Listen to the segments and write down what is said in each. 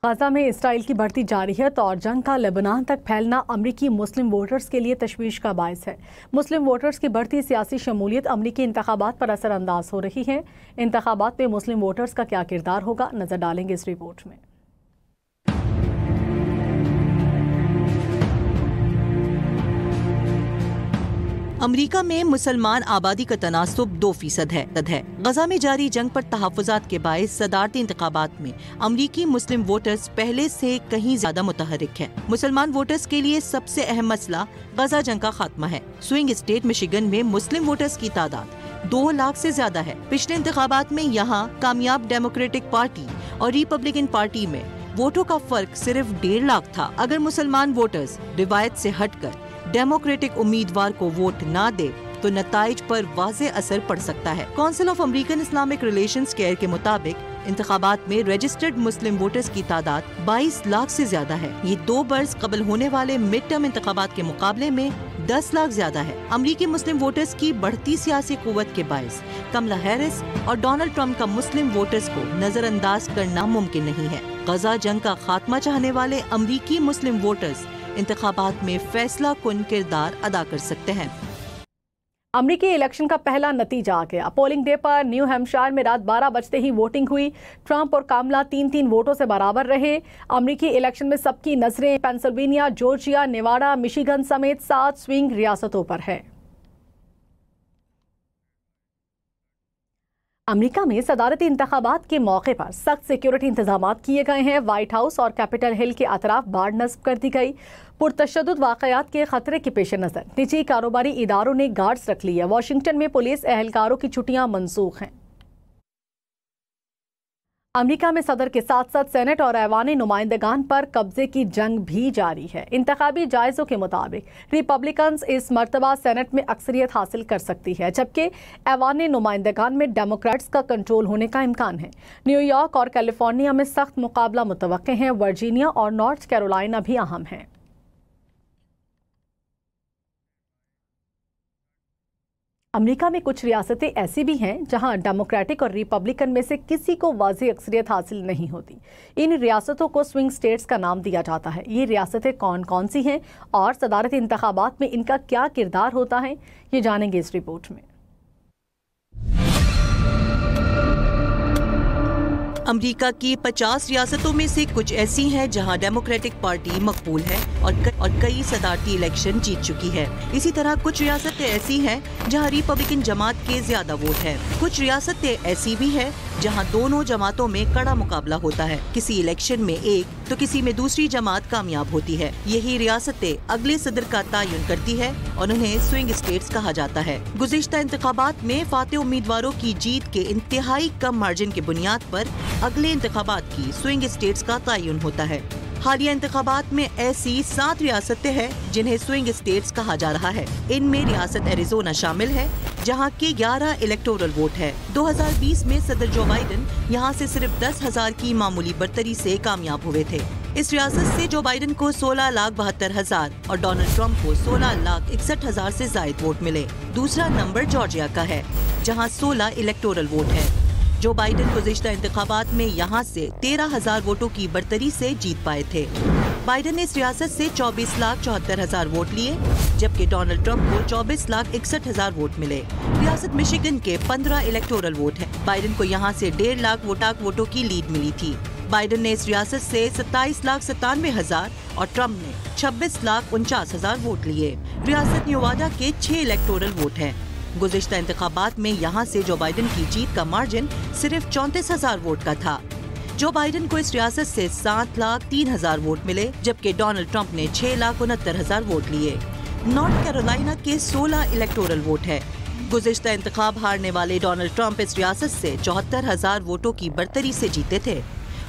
Gaza में Israel की बढ़ती जारहियत और जंग का लेबनान तक फैलना अमरीकी मुस्लिम वोटर्स के लिए तशवीश का बायस है। मुस्लिम वोटर्स की बढ़ती सियासी शमूलियत अमरीकी इंतखाबात पर असरअंदाज हो रही है। इंतखाबात में मुस्लिम वोटर्स का क्या किरदार होगा, नजर डालेंगे इस रिपोर्ट में। अमरीका में मुसलमान आबादी का तनासुब 2% है। गजा में जारी जंग पर तहफ़्फ़ुज़ात के बायस सदारती इंतखाबात में अमरीकी मुस्लिम वोटर्स पहले से कहीं ज्यादा मुतहरिक हैं। मुसलमान वोटर्स के लिए सबसे अहम मसला गजा जंग का खात्मा है। स्विंग स्टेट मिशिगन में मुस्लिम वोटर्स की तादाद 2 लाख से ज्यादा है। पिछले इंतखाबात में यहाँ कामयाब डेमोक्रेटिक पार्टी और रिपब्लिकन पार्टी में वोटों का फर्क सिर्फ 1.5 लाख था। अगर मुसलमान वोटर्स रिवायत से हटकर डेमोक्रेटिक उम्मीदवार को वोट ना दे तो नताइज पर वाज़े असर पड़ सकता है। Council of American Islamic relations care के मुताबिक इंतखाबात में रजिस्टर्ड मुस्लिम वोटर्स की तादाद 22 लाख से ज्यादा है। ये 2 बरस कबल होने वाले मिड टर्म इंतखाबात के मुकाबले में 10 लाख ज्यादा है। अमरीकी मुस्लिम वोटर्स की बढ़ती सियासी कुव्वत के बायस कमला हैरिस और डोनाल्ड ट्रंप का मुस्लिम वोटर्स को नजरअंदाज करना मुमकिन नहीं है। गजा जंग का खात्मा चाहने वाले अमरीकी मुस्लिम वोटर्स इंतखाबात में फैसला कुन किरदार अदा कर सकते हैं। अमरीकी इलेक्शन का पहला नतीजा आ गया। पोलिंग डे पर न्यू हैम्पशायर में रात 12 बजते ही वोटिंग हुई। ट्रंप और कामला 3-3 वोटों से बराबर रहे। अमरीकी इलेक्शन में सबकी नजरें पेंसिल्वेनिया, जॉर्जिया, नेवाडा, मिशिगन समेत 7 स्विंग रियासतों पर है। अमेरिका में सदारती इंतखाबात के मौके पर सख्त सिक्योरिटी इंतजाम किए गए हैं। व्हाइट हाउस और कैपिटल हिल के अतराफ बाड़ नस्ब कर दी गई। पुरतशद्दुद वाक़यात के खतरे के पेश नज़र निजी कारोबारी इदारों ने गार्ड्स रख ली है। वाशिंगटन में पुलिस एहलकारों की छुट्टियां मनसूख हैं। अमेरिका में सदर के साथ साथ सेनेट और ऐवान नुमाइंदगान पर कब्जे की जंग भी जारी है। इंतखाबी जायज़ों के मुताबिक रिपब्लिकन्स इस मरतबा सेनेट में अक्सरियत हासिल कर सकती है, जबकि ऐवान नुमाइंदगान में डेमोक्रेट्स का कंट्रोल होने का इम्कान है। न्यूयॉर्क और कैलिफोर्निया में सख्त मुकाबला मुतवक्के है। वर्जीनिया और नॉर्थ कैरोलिना भी अहम हैं। अमेरिका में कुछ रियासतें ऐसी भी हैं जहां डेमोक्रेटिक और रिपब्लिकन में से किसी को वाज़ेह अक्सरियत हासिल नहीं होती। इन रियासतों को स्विंग स्टेट्स का नाम दिया जाता है। ये रियासतें कौन कौन सी हैं और सदारती इंतखाबात में इनका क्या किरदार होता है, ये जानेंगे इस रिपोर्ट में। अमेरिका की 50 रियासतों में से कुछ ऐसी हैं जहां डेमोक्रेटिक पार्टी मकबूल है और कई सदारती इलेक्शन जीत चुकी है। इसी तरह कुछ रियासतें ऐसी हैं जहां रिपब्लिकन जमात के ज्यादा वोट है। कुछ रियासतें ऐसी भी है जहां दोनों जमातों में कड़ा मुकाबला होता है। किसी इलेक्शन में एक तो किसी में दूसरी जमात कामयाब होती है। यही रियासतें अगले सदर का तयन करती है और उन्हें स्विंग स्टेट्स कहा जाता है। गुज़िश्ता इंतखाबात में फातेह उम्मीदवारों की जीत के इंतहाई कम मार्जिन की बुनियाद पर अगले इंतखाबात की स्विंग स्टेट्स का तयन होता है। हालिया इंतखाबात में ऐसी 7 रियासतें हैं जिन्हें स्विंग स्टेट्स कहा जा रहा है। इनमें रियासत एरिज़ोना शामिल है जहां के 11 इलेक्टोरल वोट है। 2020 में सदर जो बाइडन यहां से सिर्फ 10,000 की मामूली बर्तरी से कामयाब हुए थे। इस रियासत से जो बाइडन को 16,72,000 और डोनाल्ड ट्रंप को 16,61,000 से ज्यादा वोट मिले। दूसरा नंबर जॉर्जिया का है जहां 16 इलेक्टोरल वोट है। जो बाइडन गुज़िश्ता इंतखाबात में यहाँ से 13,000 वोटों की बर्तरी से जीत पाए थे। बाइडन ने इस रियासत से 24,74,000 वोट लिए, जबकि डोनाल्ड ट्रंप को 24,61,000 वोट मिले। रियासत मिशिगन के 15 इलेक्टोरल वोट है। बाइडन को यहाँ से 1.5 लाख वोटों की लीड मिली थी। बाइडन ने इस रियासत से 27,97,000 और ट्रंप ने 26,49,000 वोट लिए। रियासत नेवाडा के 6 इलेक्टोरल वोट हैं। गुज़िश्ता इंतखाबात में यहाँ से जो बाइडन की जीत का मार्जिन सिर्फ 34,000 वोट का था। जो बाइडन को इस रियासत से 7,03,000 वोट मिले, जबकि डोनाल्ड ट्रंप ने 6,69,000 वोट लिए। नॉर्थ कैरोलिना के 16 इलेक्टोरल वोट है। गुज़िश्ता इंतखाब हारने वाले डोनाल्ड ट्रंप इस रियासत से 74,000 वोटों की बर्तरी से जीते थे।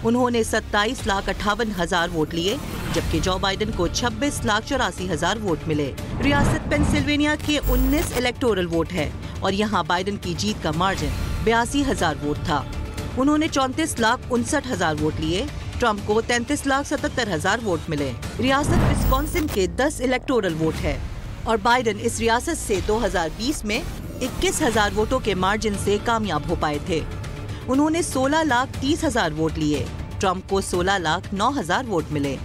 उन्होंने 27,58,000 वोट लिए, जबकि जो बाइडन को 26,84,000 वोट मिले। रियासत पेंसिल्वेनिया के 19 इलेक्टोरल वोट है और यहाँ बाइडन की जीत का मार्जिन 82,000 वोट था। उन्होंने 34,59,000 वोट लिए। ट्रंप को 33,77,000 वोट मिले। रियासत विस्कॉन्सिन के 10 इलेक्टोरल वोट है और बाइडन इस रियासत से 2020 में 21,000 वोटों के मार्जिन से कामयाब हो पाए थे। उन्होंने 16,30,000 वोट लिए। ट्रंप को 16,09,000 वोट मिले।